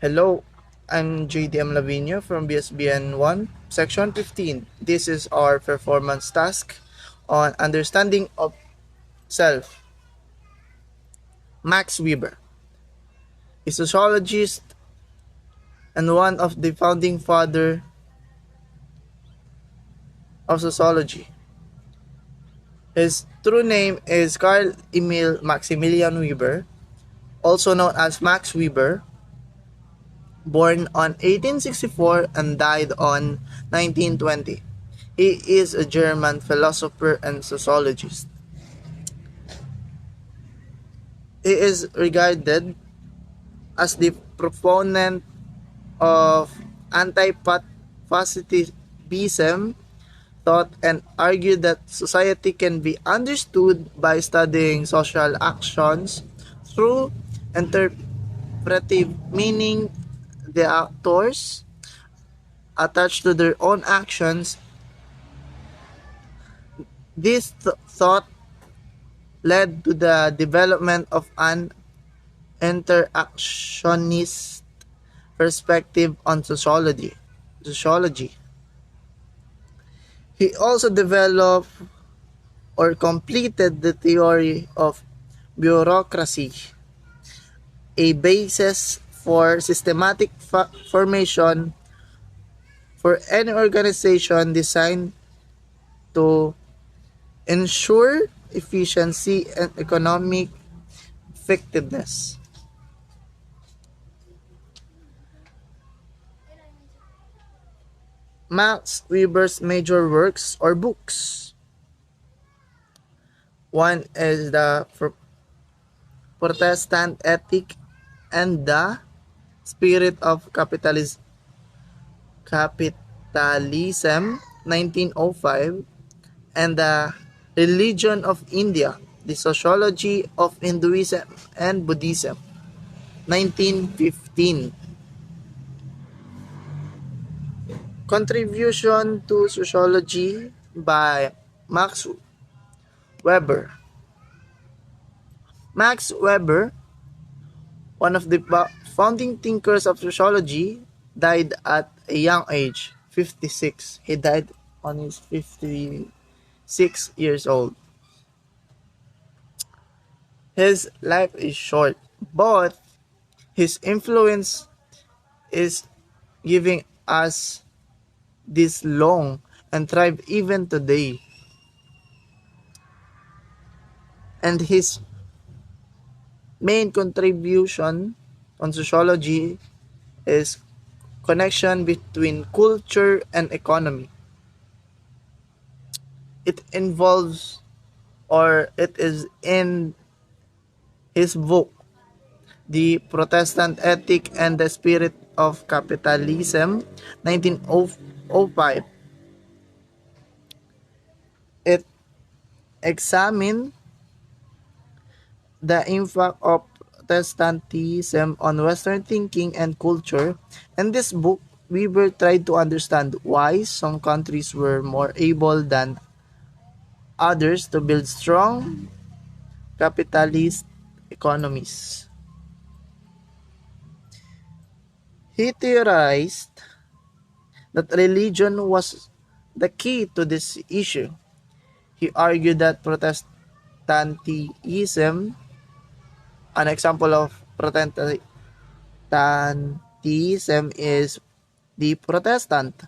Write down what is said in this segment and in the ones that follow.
Hello, I'm JDM Lavinio from BSBN 1, Section 15. This is our performance task on understanding of self. Max Weber, a sociologist and one of the founding father of sociology. His true name is Carl Emil Maximilian Weber, also known as Max Weber, born on 1864 and died on 1920. He is a German philosopher and sociologist. He is regarded as the proponent of anti-positivism thought and argued that society can be understood by studying social actions through interpretive meaning. The actors attached to their own actions. This thought led to the development of an interactionist perspective on sociology. He also developed or completed the theory of bureaucracy, a basis for systematic formation for any organization designed to ensure efficiency and economic effectiveness. Max Weber's major works or books. One is the Protestant Ethic and the Spirit of Capitalism, 1905, and the Religion of India, the Sociology of Hinduism and Buddhism, 1915. Contribution to Sociology by Max Weber. Max Weber, one of the founding thinkers of sociology, died at a young age, 56. He died on his 56 years old. His life is short, but his influence is giving us this long and thrive even today. And his main contribution on sociology is connection between culture and economy. It involves or it is in his book, The Protestant Ethic and the Spirit of Capitalism, 1905. It examined the impact of Protestantism on Western thinking and culture. In this book, Weber tried to understand why some countries were more able than others to build strong capitalist economies. He theorized that religion was the key to this issue. He argued that Protestantism, an example of Protestantism is the Protestant.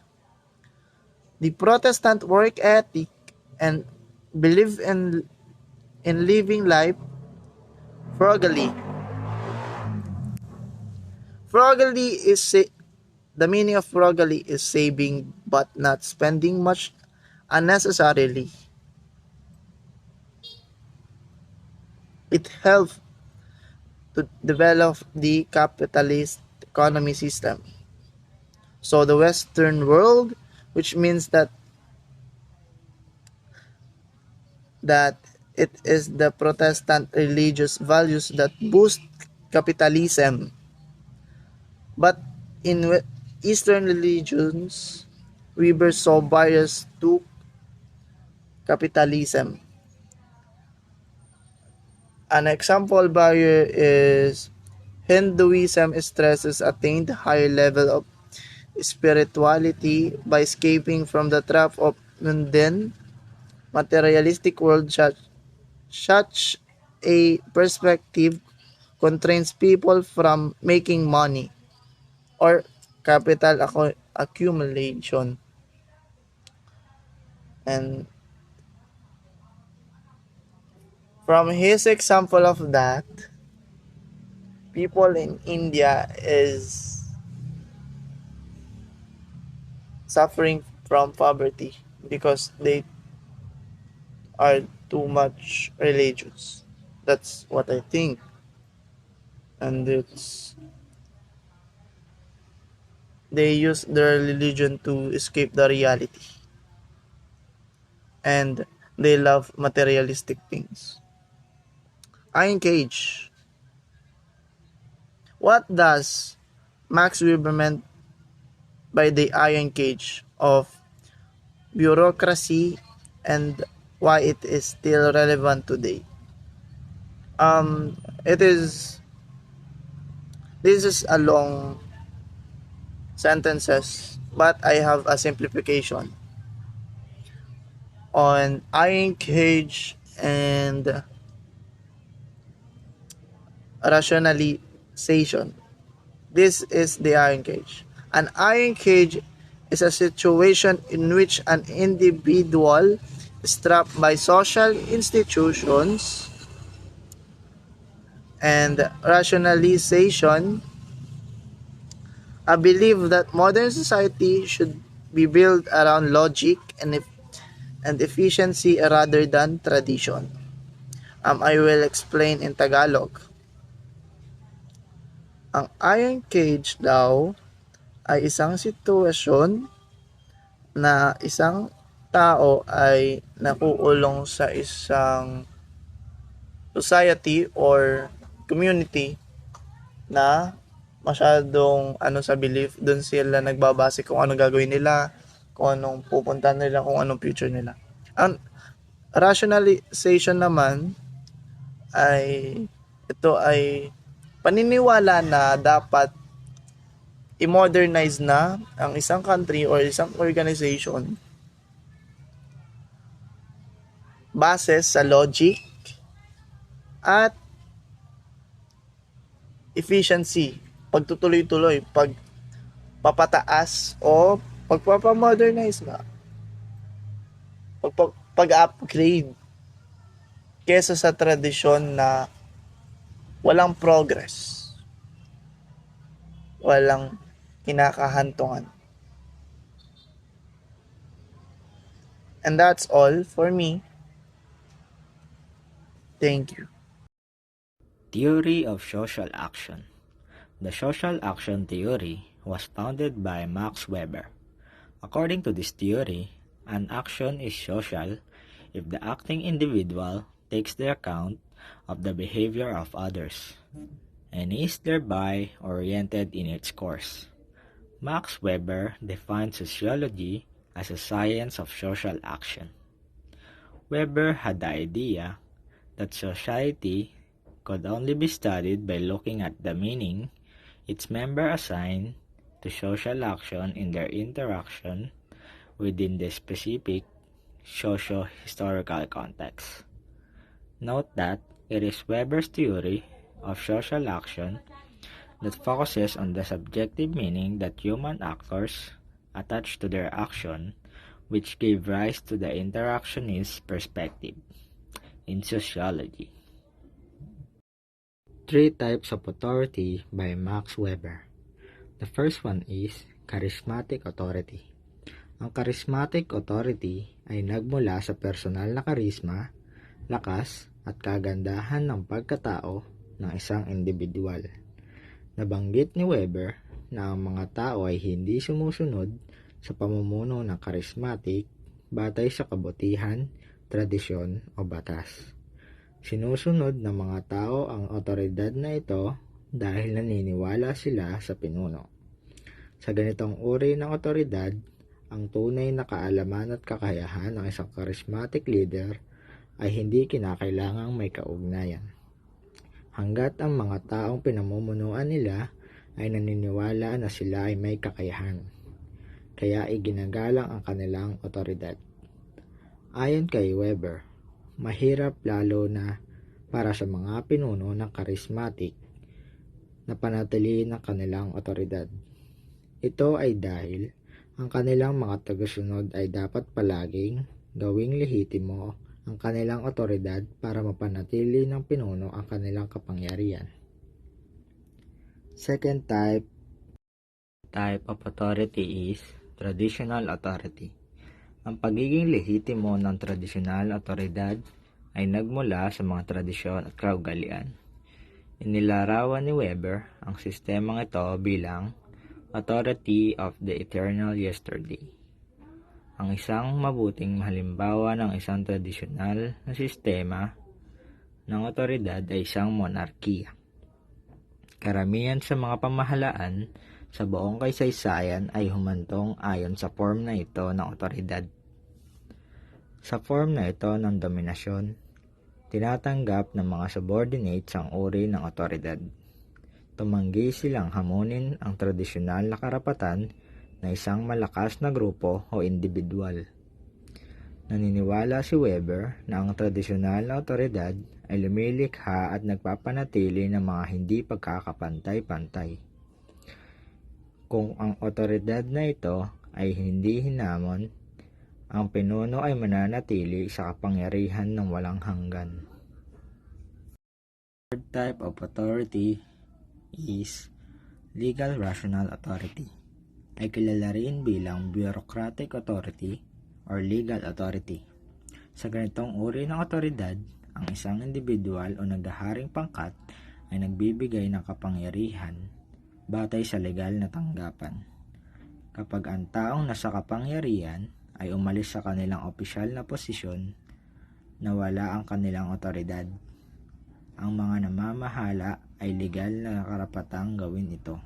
The Protestant work ethic and believe in living life frugally. Frugally is the meaning of frugally is saving but not spending much unnecessarily. It helps to develop the capitalist economy system. So the Western world, which means that it is the Protestant religious values that boost capitalism. But in Eastern religions, Weber saw bias to capitalism. An example barrier is Hinduism stresses attained higher level of spirituality by escaping from the trap of mundane, materialistic world. Such a perspective constrains people from making money or capital accumulation. And from his example of that, people in India is suffering from poverty because they are too much religious. That's what I think. And they use their religion to escape the reality. And they love materialistic things. Iron Cage. What does Max Weber meant by the iron cage of bureaucracy and why it is still relevant today? It is this is a long sentences, but I have a simplification on iron cage and rationalization. This is the iron cage. An iron cage is a situation in which an individual is trapped by social institutions, and rationalization, a belief that modern society should be built around logic and efficiency rather than tradition. I will explain in Tagalog. Ang iron cage daw ay isang sitwasyon na isang tao ay nakukulong sa isang society or community na masyadong sa belief, doon sila nagbabase kung ano gagawin nila, kung anong pupuntahan nila, kung anong future nila. Ang rationalization naman ay ito ay paniniwala na dapat i-modernize na ang isang country or isang organization base sa logic at efficiency, pagtutuloy-tuloy, pagpapataas o pagpapamodernize nga, pag-upgrade kesa sa tradisyon na walang progress, walang kinakahantungan. And that's all for me. Thank you. Theory of social action. The social action theory was founded by Max Weber. According to this theory, an action is social if the acting individual takes the account of the behavior of others and is thereby oriented in its course. Max Weber defined sociology as a science of social action. Weber had the idea that society could only be studied by looking at the meaning its members assign to social action in their interaction within the specific socio-historical context. Note that it is Weber's theory of social action that focuses on the subjective meaning that human actors attach to their action, which gave rise to the interactionist perspective in sociology. 3 types of authority by Max Weber. The first one is charismatic authority. Ang charismatic authority ay nagmula sa personal na karisma, lakas at kagandahan ng pagkatao ng isang individual. Nabanggit ni Weber na ang mga tao ay hindi sumusunod sa pamumuno ng charismatic batay sa kabutihan, tradisyon o batas. Sinusunod ng mga tao ang otoridad na ito dahil naniniwala sila sa pinuno. Sa ganitong uri ng otoridad, ang tunay na kaalaman at kakayahan ng isang charismatic leader ay hindi kinakailangang may kaugnayan. hanggat ang mga taong pinamumunuan nila ay naniniwala na sila ay may kakayahan, kaya iginagalang ang kanilang otoridad. Ayon kay Weber, mahirap lalo na para sa mga pinuno ng charismatic na panatilihin ang kanilang otoridad. Ito ay dahil ang kanilang mga tagasunod ay dapat palaging gawing lehitimo ang kanilang otoridad para mapanatili ng pinuno ang kanilang kapangyarihan. Second type of authority is traditional authority. Ang pagiging lehitimo ng tradisyonal otoridad ay nagmula sa mga tradisyon at kaugalian. Inilarawan ni Weber ang sistemang ito bilang authority of the eternal yesterday. Ang isang mabuting halimbawa ng isang tradisyonal na sistema ng otoridad ay isang monarkiya. Karamihan sa mga pamahalaan sa buong kasaysayan ay humantong ayon sa form na ito ng otoridad. Sa form na ito ng dominasyon, tinatanggap ng mga subordinates ang uri ng otoridad. Tumanggi silang hamunin ang tradisyonal na karapatan na isang malakas na grupo o individual. Naniniwala si Weber na ang tradisyonal na otoridad ay lumilikha at nagpapanatili ng mga hindi pagkakapantay-pantay. Kung ang otoridad na ito ay hindi hinamon, ang pinuno ay mananatili sa kapangyarihan ng walang hanggan. Third type of authority is legal rational authority. Ay kilala rin bilang bureaucratic authority or legal authority. Sa ganitong uri ng otoridad, ang isang individual o naghaharing pangkat ay nagbibigay ng kapangyarihan batay sa legal na tanggapan. Kapag ang taong nasa kapangyarihan ay umalis sa kanilang opisyal na posisyon, nawala ang kanilang otoridad. Ang mga namamahala ay legal na karapatang gawin ito,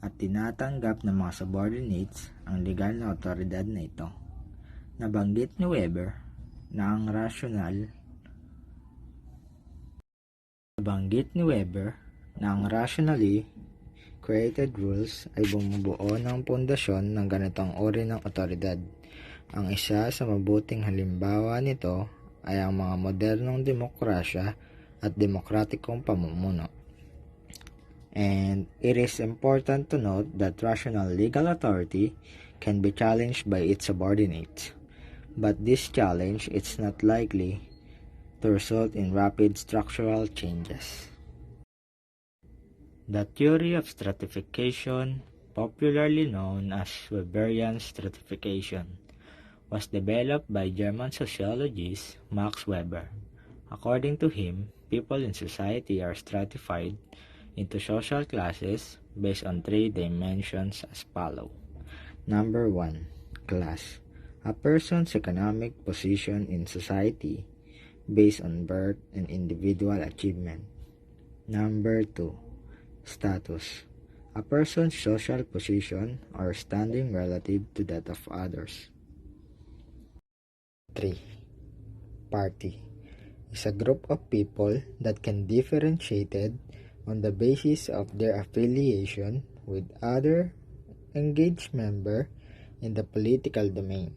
at tinatanggap ng mga subordinates ang legal na otoridad na ito. Nabanggit ni Weber na ang rationally created rules ay bumubuo ng pundasyon ng ganitong uri ng otoridad. Ang isa sa mabuting halimbawa nito ay ang mga modernong demokrasya at demokratikong pamumuno. And it is important to note that rational legal authority can be challenged by its subordinates, but this challenge is not likely to result in rapid structural changes. The theory of stratification, popularly known as Weberian stratification, was developed by German sociologist Max Weber. According to him, people in society are stratified into social classes based on 3 dimensions as follows. Number 1. Class. A person's economic position in society based on birth and individual achievement. Number 2. Status. A person's social position or standing relative to that of others. 3. Party. Is a group of people that can be differentiated on the basis of their affiliation with other engaged member in the political domain.